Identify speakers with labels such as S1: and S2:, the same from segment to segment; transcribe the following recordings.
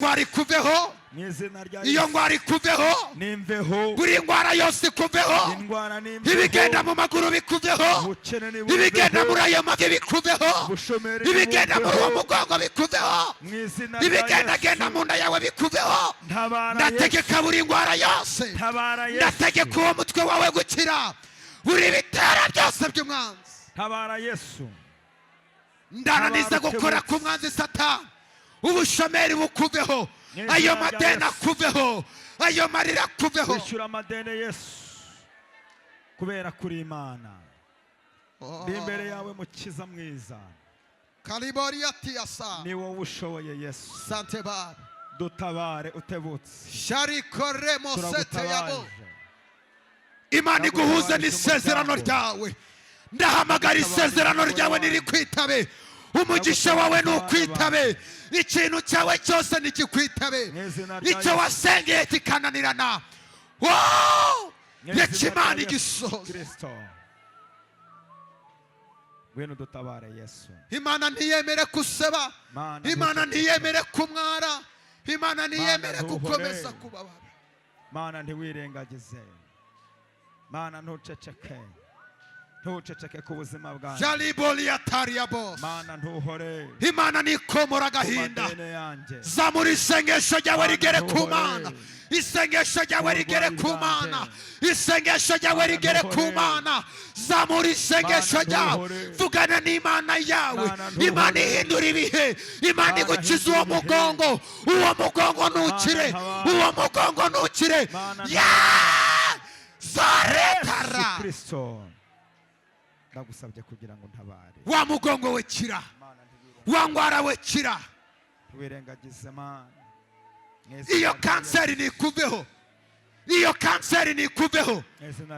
S1: ngwara ikuveho, iyo ngwara ikuveho, buri ngwara yose ikuveho, ibigenda mu maguru bikuveho, ibigenda muri ayo mavi bikuveho, ibigenda muri uwo mugongo bikuveho, ibigenda mu nda yawe bikuveho. Ndategeka buri ngwara yose, ndategeka uwo mutwe wawe gukira, buri bitera byose by'umwanzi.
S2: Tabara Yesu.
S1: Ndananiza gukora ku mwanzi Satani, ubushomeri bukuveho, ayo madeni akuveho, ayo marira akuveho.
S2: Wishyura amadeni Yesu, kubera kuri Imana. Imbere yawe mukiza mwiza,
S1: Kalibori yatiyasa,
S2: ni wowe ushoboye Yesu.
S1: Sante Baba,
S2: dutabare utebutse.
S1: Sharikore mosete yabo. Imana iguhuze n'isezerano ryawe. Ndahamagara isezerano ryawe niri kwitabe, umugisha wawe nukwitabe, ikintu cyawe cyose nikikwitabe, icyo wasengeye kikananirana. Yekimana igisoza.
S2: Wenu dutabare Yesu.
S1: Imana ntiyemere kuseba, Imana ntiyemere kumwara, Imana ntiyemere gukomeza kubabara.
S2: Mana ntiwirengagize, Mana ntuceceke, ntuceceke ku buzima bwawe.
S1: Jaliboli yatariya boss.
S2: Mana ntuhore,
S1: Imana nikomora agahinda. Zamura isengesho ryawe rigere ku Mana, isengesho ryawe rigere ku Mana, isengesho ryawe rigere ku Mana. Zamura isengesho ryawe, vugana n'Imana yawe. Imana ihindura ibihe, Imana igukiza uwo mugongo, uwo mugongo ntukire, uwo mugongo ntukire. Zaretara
S2: Kristo, ndagusabye kugira ngo ntabare.
S1: Wa mugongo we kira, wa ngwara we kira,
S2: wirengagize Mana.
S1: Iyo kanseri nikuveho, iyo kanseri nikuveho.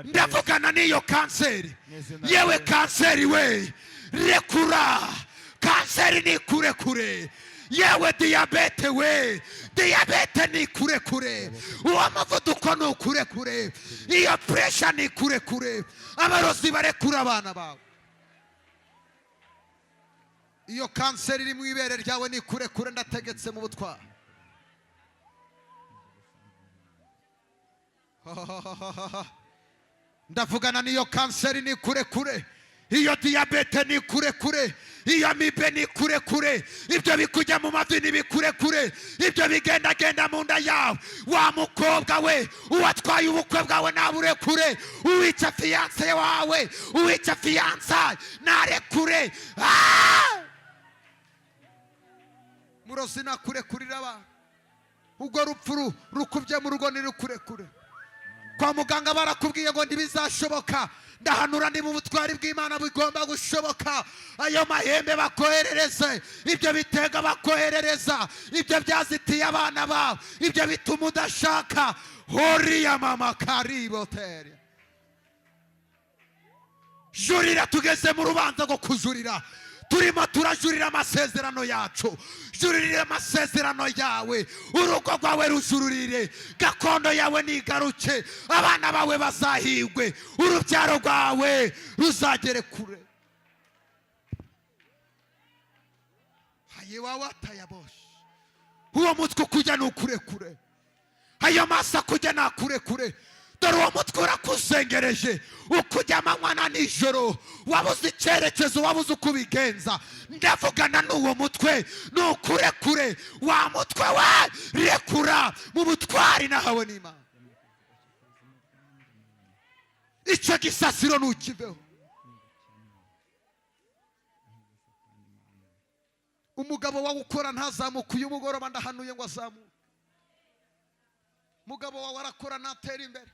S1: Ndavugana n'iyo kanseri, yewe kanseri we rekura, kanseri nikure kure. Yewe diyabete we, diyabete nikure kure, uwo muvuduko nukure kure, iyo pressure nikure kure. Abarozi barekura abana bawe. Iyo kanseri iri mu ibere ryawe nikure kure, ndategetse mu butwari. Ndavugana n'iyo kanseri nikure kure, iyo diyabete nikure kure, iyo amibe nikure kure, ibyo bikujya mu mavi nibikure kure, ibyo bigenda mu nda yawe. Wa mukobwa we, uwatwaye ubukwe bwawe nabure kure, uwica fiance wawe, uwica fiança nare kure. Murozi nakure kurira abantu, ubwo rupfu rukubye mu rugo nirukure kure. Kwa muganga barakubwiye ngo ntibizashoboka, ndahanura ni mu butwari bw'Imana bigomba gushoboka. Ayo mahembe bakoherereze, ibyo bitega bakoherereza, ibyo byazitiye abana bawe, ibyo bituma udashaka. Horiya mama kariboteri. Jurira, tugeze mu rubanza rwo kujurira, turimo turajurira amasezerano yacu. Jurira amasezerano yawe, urugo rwawe rujururire, gakondo yawe nigaruke, abana bawe bazahigwe, urubyaro rwawe ruzagere kure. Haye wawe atayaboshe, uwo mutwe kujya nukure kure, ayo masa kujya nakure kure. Dore uwo mutwe urakuzengereje, ukujya amanywa na nijoro, wabuze icyerekezo, wabuze uko ubigenza. Ndavugana n'uwo mutwe nukure kure. Wa mutwe we rekura mu butwari nahawe n'Imana. Icyo gisasiro nukiveho. Umugabo wawe ukora ntazamuka, uyu mugoroba ndahanuye ngo azamuke. Mugabo wawe arakora ntatera imbere,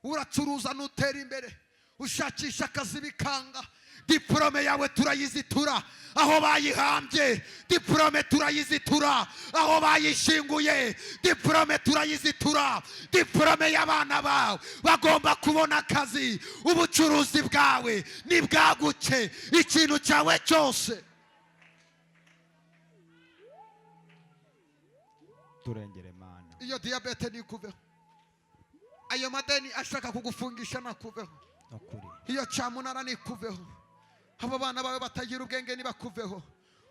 S1: uracuruza nutera imbere, ushakisha akazi bikanga. Diplome yawe turayizitura aho bayihambye, diplome turayizitura aho bayishinguye, diplome turayizitura. Diplome y'abana bawe bagomba kubona akazi, ubucuruzi bwawe nibwaguke, ikintu cyawe cyose.
S2: Turengere Mana.
S1: Iyo diabete nikuveho, ayo madeni ashaka kugufungisha nakuveho, iyo cyamunara nikuveho, abo bana bawe batagira ubwenge nibakuveho,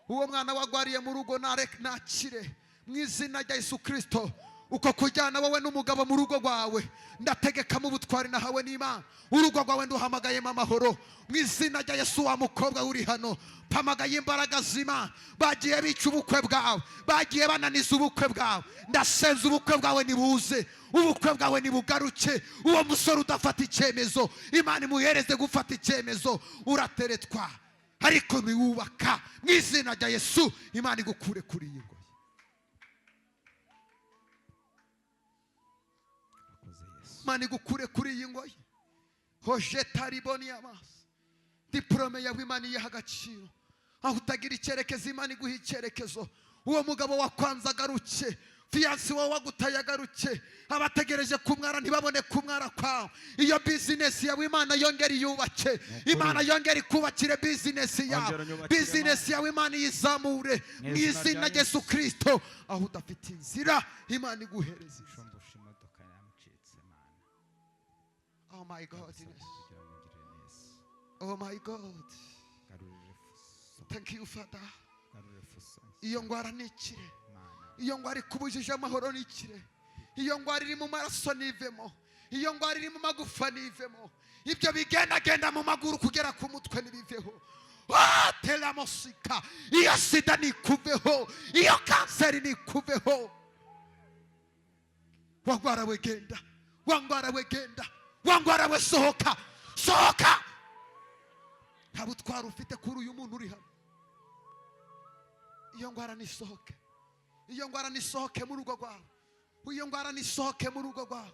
S1: uwo mwana wagwariye mu rugo nakire, mu izina rya Yesu Kristo. Uko kujyana wowe n'umugabo mu rugo rwawe ndategeka mu butwari nahawe n'Imana, urugo rwawe nduhamagayemo amahoro mu izina rya Yesu. Wa mukobwa uri hano, mpamagaye imbaraga z'Imana. Bagiye bica ubukwe bwawe, bagiye bananiza ubukwe bwawe, ndasenza ubukwe bwawe nibuze, ubukwe bwawe nibugaruke. Uwo musore udafata icyemezo, Imana imuhereze gufata icyemezo. Urateretwa ariko niwubaka mu izina rya Yesu. Imana igukure kuri iyi ngoyi. Imana igukure kuri iyi ngoyi. Hoje tariboni y'amazi. Diplome yawe Imana iyiha agaciro. Aho utagira icyerekezo Imana iguha icyerekezo. Uwo mugabo wakwanza agaruke, fiyansi wawe wagutaye agaruke, abategereje kumwara ntibabone kumwara kwawe. Iyo bizinesi yawe Imana yongera iyubake, Imana yongera ikubakire bizinesi yawe, bizinesi yawe Imana yizamure mu izina rya Yesu Kristo. Aho udafite inzira Imana iguhereze. Oh my God. Oh my God. Thank you Father. Iyo ngwara ni ikire, iyo ngwara ikubujije amahoro ni ikire, iyo ngwara iri mu maraso nivemo, iyo ngwara iri mu magufa nivemo, ibyo bigendagenda mu maguru kugera ku mutwe nibiveho. Tela musika, iyo sida nikuveho, iyo kanseri nikuveho. Wangwara wegenda, wangwara wegenda, wangwara we sohoka, sohoka. Nta butwari ufite kuri uyu muntu uri hano. Iyo ngwara nisohoke, iyo ngwara nisohoke mu rugo rwawe, iyo ngwara nisohoke mu rugo rwawe.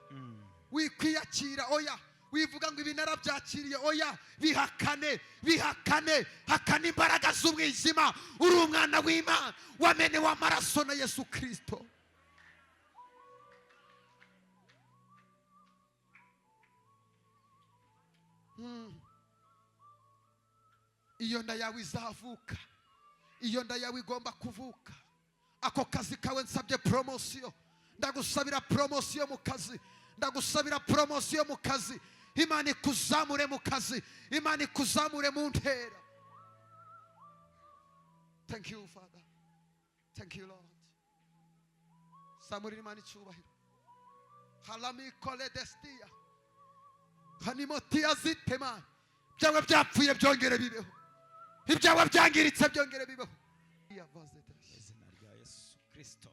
S1: Wikwiyakira oya, wivuga ngo ibi narabyakiriye oya, bihakane, bihakane, hakana imbaraga z'umwijima. Uri umwana w'Imana wamenewe amaraso na Yesu Kristo. Iyo nda yawe izavuka, iyo nda yawe igomba kuvuka. Ako kazi kawe nsabye promosiyo, ndagusabira promosiyo mu kazi, ndagusabira promosiyo mu kazi. Imana ikuzamure mu kazi, Imana ikuzamure mu ntera. Thank you Father, thank you Lord. Samurira Imana icyubahiro. Halami kole destia, hanimotia zitema. Byawe byapfuye byongere bibeho, ibyawe byangiritse byongere bibeho. Izina rya Yesu Kristo.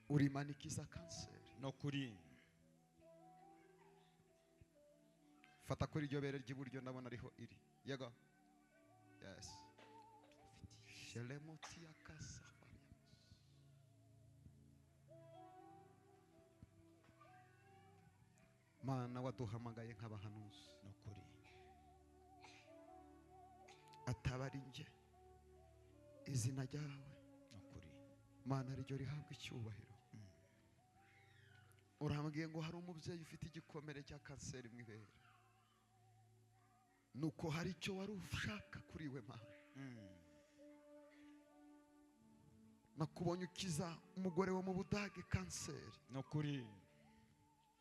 S1: Urimanikiza kanseri no kuri. Fata kuri iryo bere ry'iburyo ndabona ariho iri. Yego. Yes. Shelemotia kasafari. Mana waduhamagaye nk'abahanuzi no kuri. Atabari nje izina ryawe nokuri Mana ryo rihabwa icyubahiro. Urambwiye ngo hari umubyeyi ufite igikomere cya kanseri mu ibere, nuko hari icyo wari ushaka kuri we Mana. Nakubonye ukiza umugore wo mu Budage kanseri nokuri.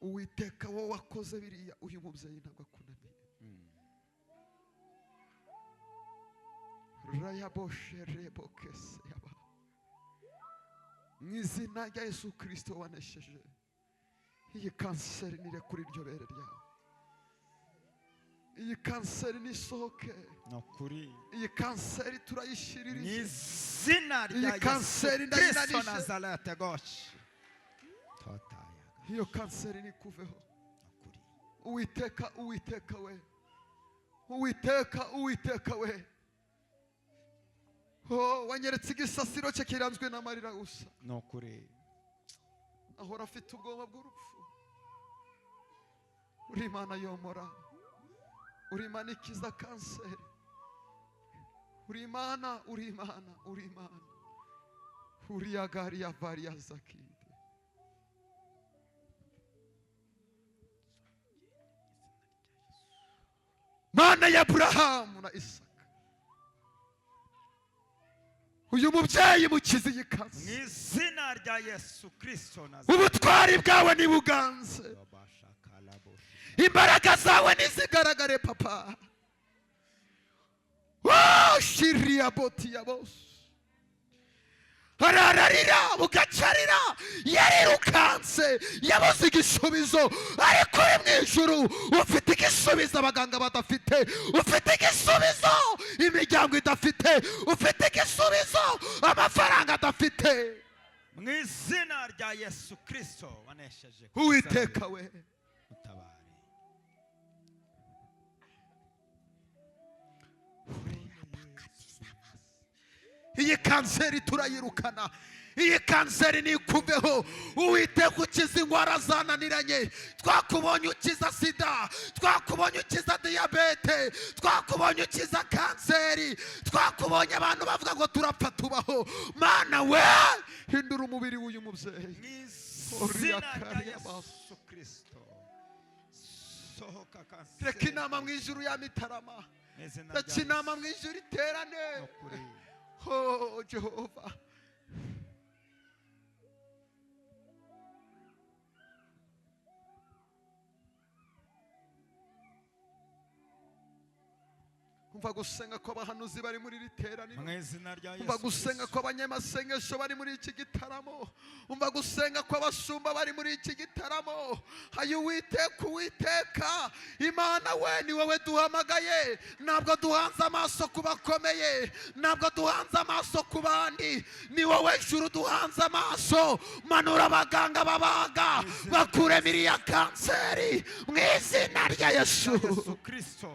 S1: Uwiteka wowe wakoze biriya, uyu mubyeyi ntabwo akunaniye. Rayaboshe rebokese yaba mu izina rya Yesu Kristo wanesheje iyi kanseri. Nire kuri iryo bere ryawe, iyi kanseri nisohoke no kuri. Iyi kanseri turayishirira mu izina rya Yesu Kristo Nazareth gosh. Iyo kanseri nikuveho no kuri. Uwiteka, Uwiteka we, Uwiteka, Uwiteka we. Oh, wanyeretse igisasiro cye kiranzwe n'amarira gusa no kuri. Ahora afite ubwoba bw'urupfu. Uri Imana yomora, uri Imana ikiza kanseri, uri Imana, uri Imana, uri Imana. Uri agari ya varia zakide. Mana ya Abrahamu na Isaka, uyu mubyeyi mukize iyi kanseri mu izina rya Yesu Kristo Nazareth. Ubutwari bwawe nibuganze, imbaraga zawe nizigaragare papa. Shiria boti ya boss. arararira bugacarira, yarirukanse yabuze igisubizo, ariko uri mu ijuru ufite igisubizo abaganga badafite, ufite igisubizo imiryango idafite, ufite igisubizo amafaranga adafite.
S2: mu izina rya Yesu Kristo wanesheje
S1: Uwiteka we
S2: utabare.
S1: iyi kanseri turayirukana, iyi kanseri nikuveho. Uwiteka ukiza indwara zananiranye, twakubonye ukiza sida, twakubonye ukiza diyabete, twakubonye ukiza kanseri, twakubonye abantu bavuga ngo turapfa tubaho. Mana we hindura umubiri w'uyu mubyeyi
S2: mu izina rya Yesu Kristo sohoka kanseri.
S1: reka inama mu ijuru y'amitarama,
S2: mu izina
S1: reka
S2: rya
S1: inama mu ijuru iterane.
S2: ukuri.
S1: Oh Jehova, umva gusenga kw'abahanuzi bari muri iri teraniro,
S2: mu izina rya Yesu
S1: umva gusenga kw'abanyamasengesho bari muri iki gitaramo, umva gusenga kw'abashumba bari muri iki gitaramo. Hayi Uwiteka, Uwiteka Imana we, ni wowe duhamagaye, ntabwo duhanze amaso ku bakomeye, ntabwo duhanze amaso ku bandi, ni wowe juru duhanze amaso. Manura abaganga babaga bakuremo iriya kanseri mu izina rya Yesu
S2: Kristo.